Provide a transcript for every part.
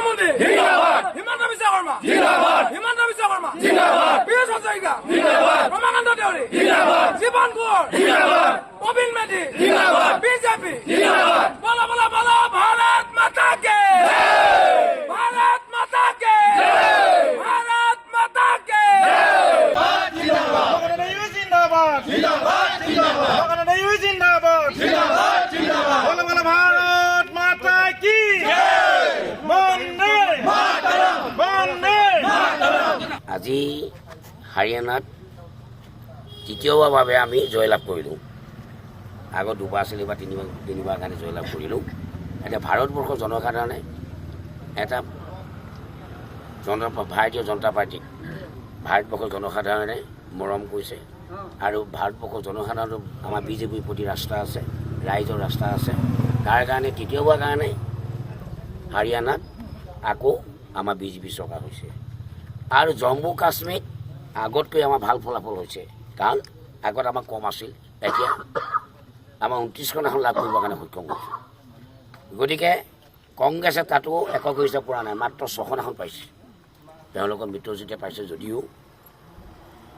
নৰেন্দ্ৰ মোদী জিন্দাবাদ, হিমন্ত বিশ্ব শৰ্মা জিন্দাবাদ, হিমন্ত বিশ্ব শৰ্মা জিন্দাবাদ, পীযুষ হাজৰিকা জিন্দাবাদ, ৰমাকান্ত দেউৰী জিন্দাবাদ, জীৱন কোঁৱৰ জিন্দাবাদ, প্ৰবীণ মেধি জিন্দাবাদ, বিজেপি জিন্দাবাদ, বলা বলা বলা ভাৰত মাতা কে ভাৰত মাতা কে ভাৰত মাতা কে জিন্দাবাদ জিন্দাবাদ জিন্দাবাদ জিন্দাবাদ জিন্দাবাদ বলা বলা ভাৰত মাতা কি বন্দে মাতৰম বন্দে মাতৰম। আজি হাৰিয়ানাত তৃতীয়বাৰৰ বাবে আমি জয়লাভ কৰিলোঁ। আগত দুবাৰ আছিলে বা তিনিবাৰ কাৰণে জয়লাভ কৰিলোঁ। এতিয়া ভাৰতবৰ্ষৰ জনসাধাৰণে এটা ভাৰতীয় জনতা পাৰ্টীক ভাৰতবৰ্ষৰ জনসাধাৰণে মৰম কৰিছে আৰু ভাৰতবৰ্ষৰ জনসাধাৰণৰ আমাৰ বিজেপিৰ প্ৰতি ৰাস্তা আছে, ৰাইজৰ ৰাস্তা আছে। তাৰ কাৰণে তৃতীয়বাৰ কাৰণে হাৰিয়ানাত আকৌ আমাৰ বিজেপি চৰকাৰ হৈছে আৰু জম্মু কাশ্মীৰত আগতকৈ আমাৰ ভাল ফলাফল হৈছে, কাৰণ আগত আমাৰ কম আছিল, এতিয়া আমাৰ 29খন আসন লাভ কৰিবৰ কাৰণে সক্ষম হৈছে। গতিকে কংগ্ৰেছে তাতো একক হিচাপে পৰা নাই, মাত্ৰ 6খন আসন পাইছে। তেওঁলোকৰ মিত্ৰজোঁটে পাইছে যদিও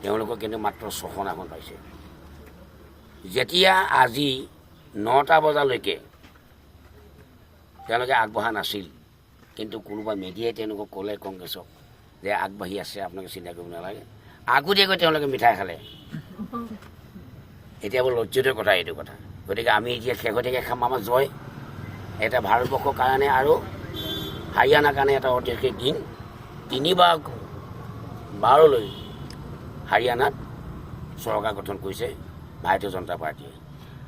তেওঁলোকৰ কিন্তু মাত্ৰ 6খন আসন পাইছে। যেতিয়া আজি 9টা বজালৈকে তেওঁলোকে আগবঢ়া নাছিল, কিন্তু কোনোবা মিডিয়াই তেওঁলোকক ক'লে কংগ্ৰেছক যে আগবাঢ়ি আছে, আপোনালোকে চিন্তা কৰিব নালাগে। আগতীয়াকৈ তেওঁলোকে মিঠাই খালে। এতিয়া বৰ লজ্জিত কথা এইটো কথা। গতিকে আমি এতিয়া শেহতীয়াকৈ খাম আমাৰ জয়। এটা ভাৰতবৰ্ষৰ কাৰণে আৰু হাৰিয়ানাৰ কাৰণে এটা ঐতিহাসিক দিন। 3বাৰলৈ হাৰিয়ানাত চৰকাৰ গঠন কৰিছে ভাৰতীয় জনতা পাৰ্টীয়ে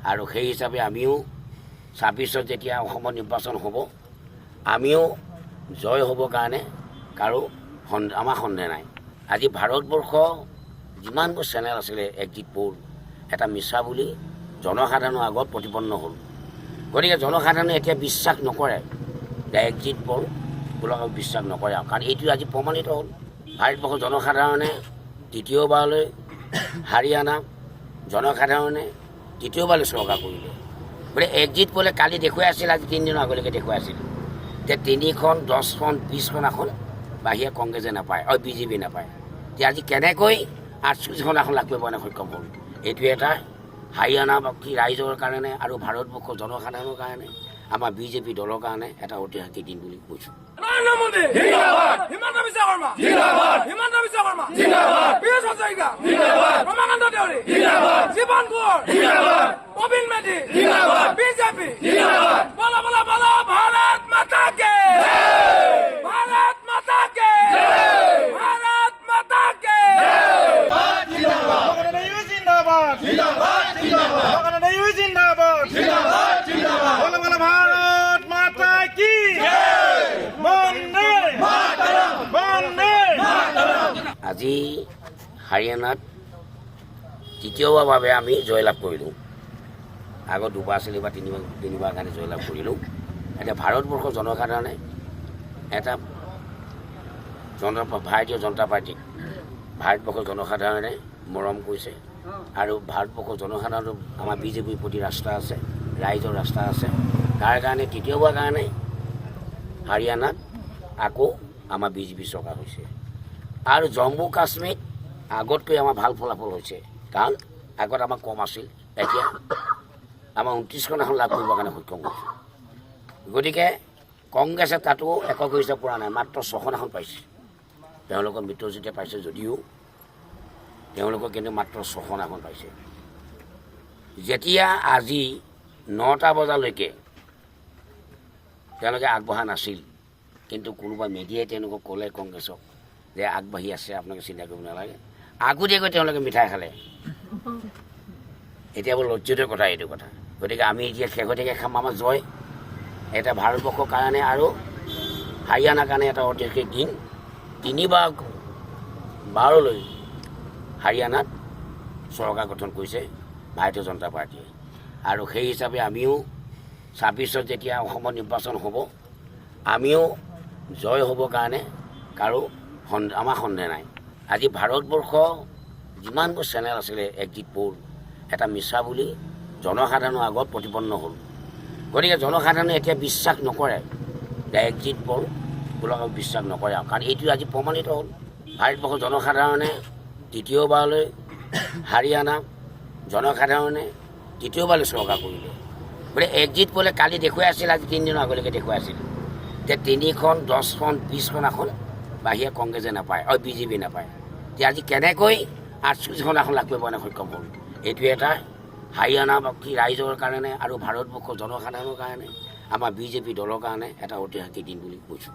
আৰু সেই হিচাপে আমিও 26ত যেতিয়া অসমত নিৰ্বাচন হ'ব, আমিও জয় হ'বৰ কাৰণে কাৰো আমাৰ সন্দেহ নাই। আজি ভাৰতবৰ্ষ যিমানবোৰ চেনেল আছিলে এক্সিট প'ল এটা মিছা বুলি জনসাধাৰণৰ আগত প্ৰতিপন্ন হ'ল। গতিকে জনসাধাৰণে এতিয়া বিশ্বাস নকৰে যে এক্সিট প'ল বোলক বিশ্বাস নকৰে, কাৰণ এইটো আজি প্ৰমাণিত হ'ল। ভাৰতবৰ্ষৰ জনসাধাৰণে তৃতীয়বাৰলৈ হাৰিয়ানা জনসাধাৰণে তৃতীয়বাৰলৈ চৰকাৰ কৰিলে। গতিকে এক্সিট প'লে কালি দেখুৱাই আছিল, আজি 3 দিনৰ আগলৈকে দেখুৱাই আছিল যে 3খন 10খন 20খন আসন বাহিৰে কংগ্ৰেছে নাপায়, বিজেপি নাপায়। এতিয়া আজি কেনেকৈ 38খন আসন লাভ কৰিব কাৰণে সক্ষম হ'ল। এইটো এটা হাৰিয়ানাবাসী ৰাইজৰ কাৰণে আৰু ভাৰতবৰ্ষৰ জনসাধাৰণৰ কাৰণে আমাৰ বিজেপি দলৰ কাৰণে এটা ঐতিহাসিক দিন বুলি কৈছোঁ। নৰেন্দ্ৰ মোদী জিন্দাবাদ, হিমন্ত বিশ্ব শৰ্মা জিন্দাবাদ, হিমন্ত বিশ্ব শৰ্মা জিন্দাবাদ, পীযুষ হাজৰিকা জিন্দাবাদ, ৰমাকান্ত দেউৰী জিন্দাবাদ, জীৱন কোঁৱৰ জিন্দাবাদ, প্ৰবীণ মেধি জিন্দাবাদ, বিজেপি জিন্দাবাদ, বলা বলা বলা ভাৰত মাতা কে ভাৰত মাতা কে ভাৰত মাতা কে জিন্দাবাদ জিন্দাবাদ জিন্দাবাদ জিন্দাবাদ জিন্দাবাদ বলা বলা ভাৰত মাতা কি বন্দে মাতৰম বন্দে মাতৰম। আজি হাৰিয়ানাত তৃতীয়বাৰৰ বাবে আমি জয়লাভ কৰিলোঁ। আগত দুবাৰ আছিলে বা তিনিবাৰ কাৰণে জয়লাভ কৰিলোঁ। এতিয়া ভাৰতবৰ্ষৰ জনসাধাৰণে এটা ভাৰতীয় জনতা পাৰ্টীক ভাৰতবৰ্ষৰ জনসাধাৰণে মৰম কৰিছে আৰু ভাৰতবৰ্ষৰ জনসাধাৰণৰ আমাৰ বিজেপিৰ প্ৰতি ৰাস্তা আছে, ৰাইজৰ ৰাস্তা আছে। তাৰ কাৰণে তৃতীয়বাৰ কাৰণে হাৰিয়ানাত আকৌ আমাৰ বিজেপি চৰকাৰ হৈছে আৰু জম্মু কাশ্মীৰত আগতকৈ আমাৰ ভাল ফলাফল হৈছে, কাৰণ আগত আমাৰ কম আছিল, এতিয়া আমাৰ 29খন আসন লাভ কৰিবৰ কাৰণে সক্ষম হৈছে। গতিকে কংগ্ৰেছে তাতো একক হিচাপে পৰা নাই, মাত্ৰ 6খন আসন পাইছে। তেওঁলোকৰ মিত্ৰজোঁটে পাইছে যদিও তেওঁলোকৰ কিন্তু মাত্ৰ 6খন আসন পাইছে। যেতিয়া আজি 9টা বজালৈকে তেওঁলোকে আগবঢ়া নাছিল, কিন্তু কোনোবা মিডিয়াই তেওঁলোকক ক'লে কংগ্ৰেছক যে আগবাঢ়ি আছে, আপোনালোকে চিন্তা কৰিব নালাগে। আগতীয়াকৈ তেওঁলোকে মিঠাই খালে। এতিয়া বৰ লজ্জিত কথা এইটো কথা। গতিকে আমি এতিয়া শেহতীয়াকৈ খাম আমাৰ জয়। এটা ভাৰতবৰ্ষৰ কাৰণে আৰু হাৰিয়ানাৰ কাৰণে এটা ঐতিহাসিক দিন। 3বাৰলৈ হাৰিয়ানাত চৰকাৰ গঠন কৰিছে ভাৰতীয় জনতা পাৰ্টীয়ে আৰু সেই হিচাপে আমিও 26ত যেতিয়া অসমত নিৰ্বাচন হ'ব, আমিও জয় হ'বৰ কাৰণে কাৰো আমাৰ সন্দেহ নাই। আজি ভাৰতবৰ্ষ যিমানবোৰ চেনেল আছিলে এক্সিট প'ল এটা মিছা বুলি জনসাধাৰণৰ আগত প্ৰতিপন্ন হ'ল। গতিকে জনসাধাৰণে এতিয়া বিশ্বাস নকৰে যে এক্সিট প'ল এইবোৰক বিশ্বাস নকৰে আৰু কাৰণ এইটো আজি প্ৰমাণিত হ'ল ভাৰতবৰ্ষৰ জনসাধাৰণে তৃতীয়বাৰলৈ হাৰিয়ানা জনসাধাৰণে তৃতীয়বাৰলৈ চৰকাৰ কৰিলে বোলে এক্সিট পোলে কালি দেখুৱাই আছিল আজি 3 দিনৰ আগলৈকে দেখুৱাই আছিল যে 3খন 10খন 20খন আসন বাহিৰে কংগ্ৰেছে নাপায় বিজেপি নাপায় যে আজি কেনেকৈ 48খন আসন লাভ কৰিবলৈ সক্ষম হ'ল এইটো এটা হাৰিয়ানাবাসী ৰাইজৰ কাৰণে আৰু ভাৰতবৰ্ষৰ জনসাধাৰণৰ কাৰণে আমাৰ বিজেপি দলৰ কাৰণে এটা ঐতিহাসিক দিন বুলি কৈছোঁ।